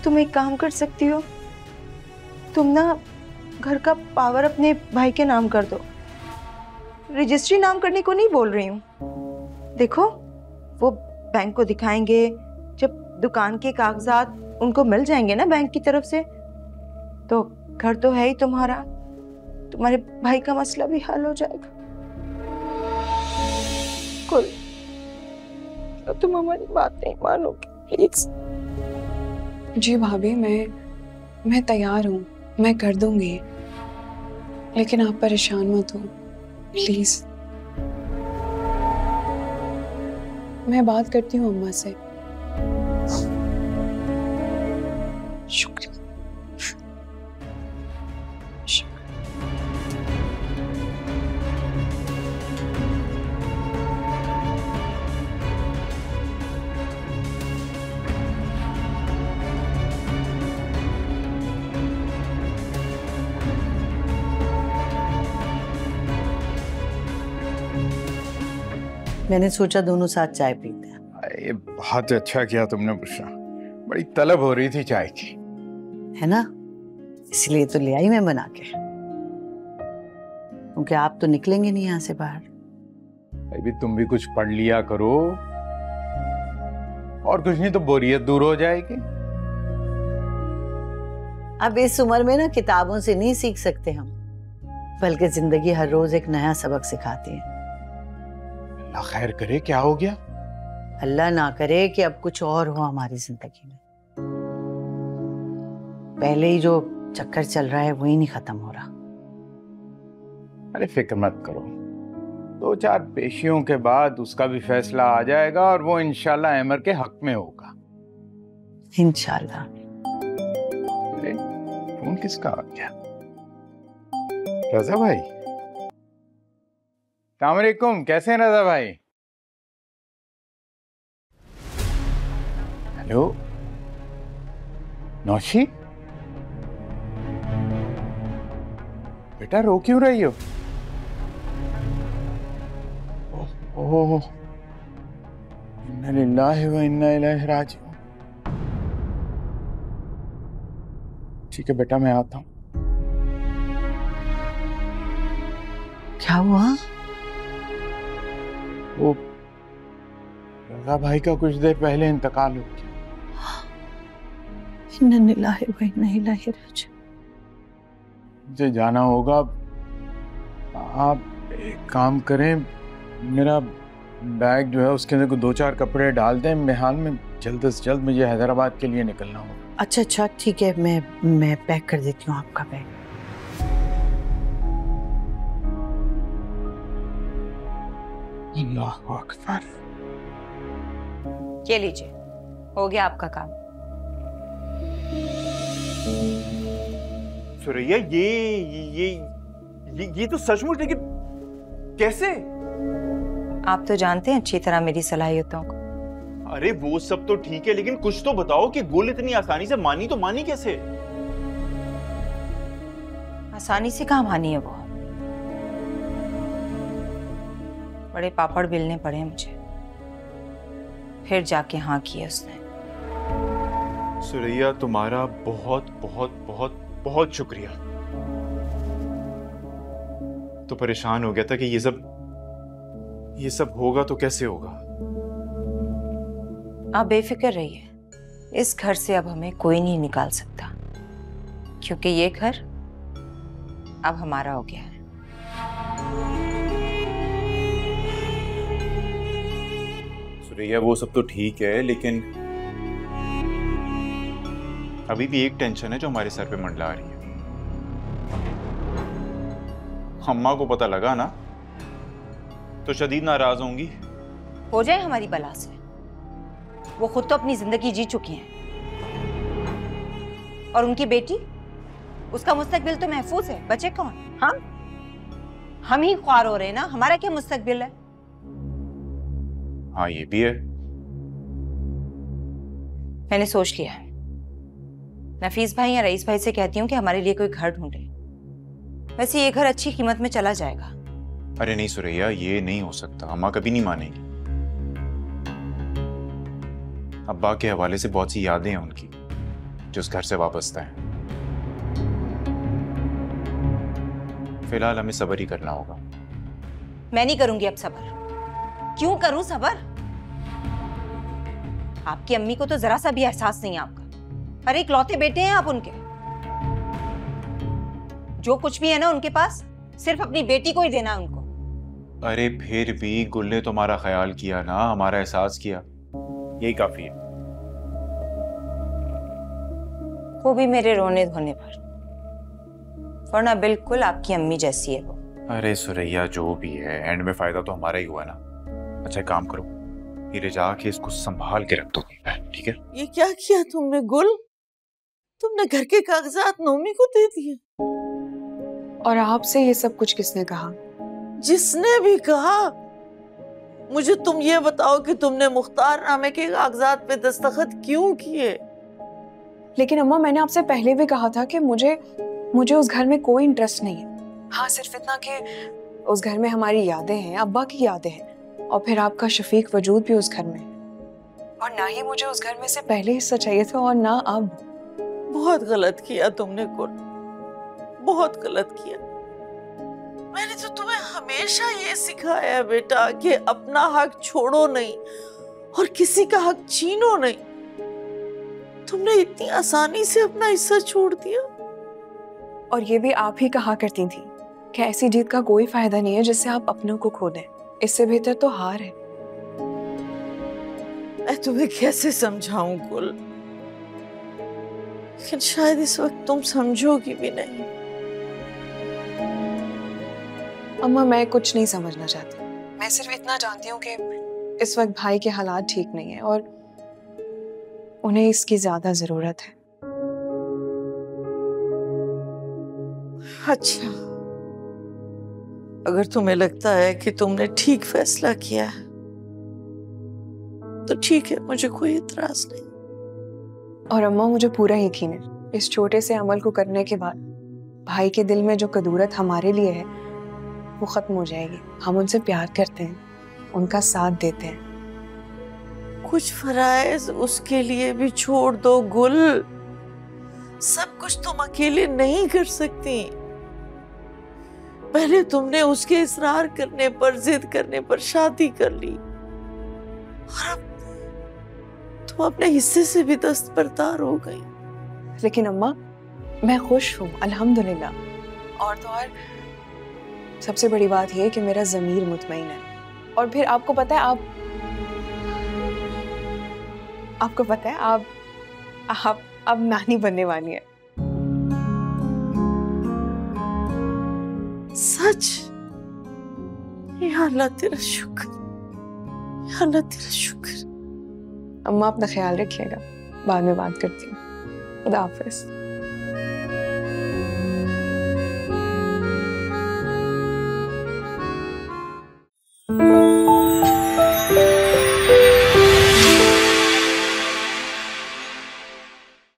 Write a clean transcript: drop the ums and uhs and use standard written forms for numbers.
तुम एक काम कर सकती हो, तुम ना घर का पावर अपने भाई के नाम कर दो। रजिस्ट्री नाम करने को नहीं बोल रही हूँ। देखो, वो बैंक को दिखाएंगे, जब दुकान के कागजात उनको मिल जाएंगे ना बैंक की तरफ से, तो घर तो है ही तुम्हारा, तुम्हारे भाई का मसला भी हल हो जाएगा। कुल तो तुम हमारी बात नहीं मानोगे, प्लीज। जी भाभी, मैं तैयार हूँ, मैं कर दूंगी, लेकिन आप परेशान मत हो प्लीज। मैं बात करती हूँ अम्मा से। शुक्रिया। मैंने सोचा दोनों साथ चाय पीते हैं। ये बहुत अच्छा किया तुमने पूछा, बड़ी तलब हो रही थी चाय की, है ना, इसलिए तो ले आई मैं बना के, क्योंकि आप तो निकलेंगे नहीं यहाँ से बाहर। अभी तुम भी कुछ पढ़ लिया करो, और कुछ नहीं तो बोरियत दूर हो जाएगी। अब इस उम्र में ना किताबों से नहीं सीख सकते हम, बल्कि जिंदगी हर रोज एक नया सबक सिखाती है। अल्लाह खैर करे, क्या हो गया? अल्लाह ना करे कि अब कुछ और हो हमारी जिंदगी में। पहले ही जो चक्कर चल रहा है वही नहीं खत्म हो रहा। अरे फिक्र मत करो, 2-4 पेशियों के बाद उसका भी फैसला आ जाएगा और वो इंशाल्लाह अमर के हक में होगा। इंशाल्लाह। अरे फोन किसका आ गया? रजा भाई। अस्सलाम वालेकुम, कैसे हैं रजा भाई? हेलो नौशी, बेटा रो क्यों रही हो? ओह, इन्ना लिल्लाहि व इन्ना इलैहि राजिऊन। ठीक है बेटा, मैं आता हूँ। क्या हुआ? वो रजा भाई का कुछ देर पहले इंतकाल हो गया। इन्ना लिल्लाहि व इन्ना इलैहि राजिऊन। मुझे जाना होगा, आप एक काम करें, मेरा बैग जो है उसके अंदर 2-4 कपड़े डाल दें, मेहाल में जल्द से जल्द मुझे हैदराबाद के लिए निकलना होगा। अच्छा ठीक है, मैं पैक कर देती हूँ आपका बैग। अल्लाहु अकबर। ये लीजिए, हो गया आपका काम। सुरैया, ये तो सचमुच, लेकिन कैसे? आप तो जानते हैं अच्छी तरह मेरी सलाहियतों को। अरे वो सब तो ठीक है, लेकिन कुछ तो बताओ कि गुल इतनी आसानी से मानी तो मानी कैसे? आसानी से कहाँ मानी है वो, बड़े पापड़ बेलने पड़े मुझे, फिर जाके हाँ किया उसने। सुरैया, तुम्हारा बहुत बहुत बहुत बहुत शुक्रिया। तो परेशान हो गया था कि ये सब होगा तो कैसे होगा। आप बेफिक्र रहिए, इस घर से अब हमें कोई नहीं निकाल सकता, क्योंकि ये घर अब हमारा हो गया है। सुरैया, वो सब तो ठीक है, लेकिन अभी भी एक टेंशन है जो हमारे सर पे मंडला रही है। अम्मा को पता लगा ना तो शदीद नाराज होंगी। हो जाए हमारी बला से, वो खुद तो अपनी जिंदगी जी चुकी हैं, और उनकी बेटी, उसका मुस्तकबिल तो महफूज है। बचे कौन? हम ही ख्वार हो रहे हैं ना, हमारा क्या मुस्तकबिल है? हाँ, ये भी है। मैंने सोच लिया है, नफीस भाई या रईस भाई से कहती हूँ कि हमारे लिए कोई घर ढूंढे। वैसे ये घर अच्छी कीमत में चला जाएगा। अरे नहीं सुरैया, ये नहीं हो सकता, अम्मा कभी नहीं मानेगी। अब्बा के हवाले से बहुत सी यादें हैं उनकी, जो उस घर से वापस हैं। फिलहाल हमें सब्र ही करना होगा। मैं नहीं करूंगी अब सब्र। क्यों करूं सब्र? आपकी अम्मी को तो जरा सा भी एहसास नहीं है आपका। अरे इकलौते बेटे हैं आप उनके। जो कुछ भी है ना उनके पास, सिर्फ अपनी बेटी को ही देना है उनको। अरे फिर भी गुल ने तुम्हारा ख्याल किया ना, हमारा एहसास किया, यही काफी है। वो भी मेरे रोने धोने पर, वरना बिल्कुल आपकी अम्मी जैसी है वो। अरे सुरैया, जो भी है एंड में फायदा तो हमारा ही हुआ ना। अच्छा एक काम करो, ये ले जाके इसको संभाल के रख दो, ठीक है? ये क्या किया तुमने गुल? तुमने घर के कागजात नोमी को दे दिए? और आपसे ये सब कुछ किसने कहा? जिसने भी कहा, मुझे तुम ये बताओ कि तुमने मुख्तार नामे के कागजात पे दस्तखत क्यों किए? लेकिन अम्मा, मैंने आपसे पहले भी कहा था कि मुझे उस घर में कोई इंटरेस्ट नहीं है। हाँ, सिर्फ इतना कि उस घर में हमारी यादें हैं, अब्बा की यादें हैं, और फिर आपका शफीक वजूद भी उस घर में। और ना ही मुझे उस घर में से पहले हिस्सा चाहिए था और ना अब। बहुत गलत किया तुमने गुल, बहुत गलत किया। मैंने तो तुम्हें हमेशा ये सिखाया है बेटा कि अपना हक छोड़ो नहीं और किसी का हक छीनो नहीं। तुमने इतनी आसानी से अपना हिस्सा छोड़ दिया। और ये भी आप ही कहा करती थी कि ऐसी जीत का कोई फायदा नहीं है जिससे आप अपनों को खो दें। इससे बेहतर तो हार है। मैं तुम्हें कैसे समझाऊं गुल, लेकिन शायद इस वक्त तुम समझोगी भी नहीं। अम्मा, मैं कुछ नहीं समझना चाहती। मैं सिर्फ इतना जानती हूँ कि इस वक्त भाई के हालात ठीक नहीं है और उन्हें इसकी ज्यादा जरूरत है। अच्छा, अगर तुम्हें लगता है कि तुमने ठीक फैसला किया है तो ठीक है, मुझे कोई इतराज नहीं। और अम्मा, मुझे पूरा यकीन है इस छोटे से अमल को करने के बाद भाई के दिल में जो कदूरत हमारे लिए है वो खत्म हो जाएगी। हम उनसे प्यार करते हैं, उनका साथ देते हैं। कुछ फराइज उसके लिए भी छोड़ दो गुल। सब कुछ तुम अकेले नहीं कर सकती। पहले तुमने उसके इसरार करने पर, जिद करने पर शादी कर ली और अब तुम अपने हिस्से से भी दस्तबरदार हो गई। लेकिन अम्मा, मैं खुश हूँ अल्हम्दुलिल्लाह। और तो और सबसे बड़ी बात यह है कि मेरा ज़मीर मुतमईन है। और फिर आपको पता है, आपको पता है आप अब नानी बनने वाली है। सच? या अल्लाह तेरा शुक्र, या अल्लाह तेरा शुक्र। अम्मा, अपना ख्याल रखिएगा। बाद में बात करती हूँ। खुदा हाफिज़।